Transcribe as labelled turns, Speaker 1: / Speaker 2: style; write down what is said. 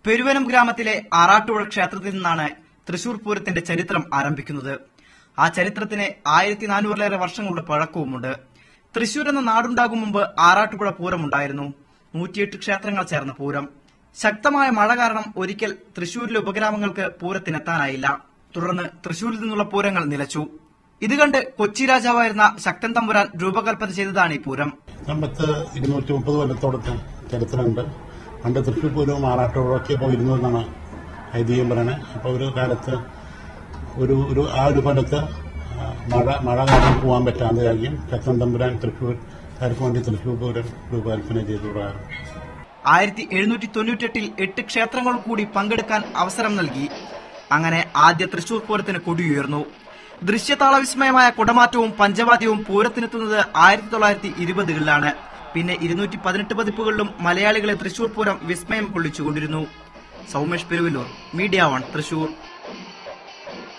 Speaker 1: പെരുവനം ഗ്രാമത്തിലെ ആറാട്ടുപുഴ ക്ഷേത്രത്തിൽ നിന്നാണ് തൃശൂർ പൂരത്തിന്റെ ചരിത്രം ആരംഭിക്കുന്നത്. ആ ചരിത്രത്തിന് 1400-ലേറെ വർഷങ്ങളുടെ പഴക്കവുമുണ്ട്. തൃശൂർ എന്ന നാടുണ്ടാകും മുമ്പ് ആറാട്ടുപുഴ പൂരമുണ്ടായിരുന്നു. 108 ക്ഷേത്രങ്ങൾ ചേർന്ന പൂരം. ശക്തമായ മഴ കാരണം ഒരിക്കൽ തൃശൂരിലെ ഉപഗ്രാമങ്ങൾക്ക് പൂരത്തിനെത്താനായില്ല. തുടർന്ന് തൃശൂരിൽ നിന്നുള്ള പൂരങ്ങൾ നിലച്ചു. ഇത് കണ്ട് കൊച്ചി രാജാവായിരുന്ന ശക്തൻ തമ്പുരാൻ രൂപകൽപ്പന ചെയ്തതാണ് ഈ പൂരം.
Speaker 2: 230 കൊല്ലത്തോടൊക്കെ ചരിത്രമുണ്ട്. പണ്ട് തൃശൂർ പൂരവും ആറാട്ടുപുഴയ്ക്ക് പോയിരുന്നു എന്നാണ് ഐതിഹ്യം പറയുന്നത്. അപ്പോൾ ഒരു കാലത്ത് ആ ഒരു കൊല്ലത്ത് മഴ കാരണം പോകാൻ പറ്റാതെ കഴിയും ശക്തൻ തമ്പുരാൻ തൃശൂർക്കാർക്ക് വേണ്ടി തൃശൂർ പൂരം രൂപകൽപ്പന ചെയ്തു.
Speaker 1: 1798-ൽ 8 ക്ഷേത്രങ്ങൾ കൂടി പങ്കെടുക്കാൻ അവസരം നൽകി. അങ്ങനെ ആദ്യ തൃശൂർ പൂരത്തിന് കൊടിയുയർന്നു. ദൃശ്യതാളവിസ്മയമായ കുടമാറ്റവും പഞ്ചവാദ്യവും പൂരത്തിനെത്തുന്നത് 1920-കളിലാണ്. പിന്നെ 218 പതിപ്പുകളിലും മലയാളികളെ തൃശൂർ പൂരം വിസ്മയം കൊള്ളിച്ചുകൊണ്ടിരുന്നു. സൗമേഷ് പെരുവല്ലൂർ, മീഡിയ 1, തൃശൂർ.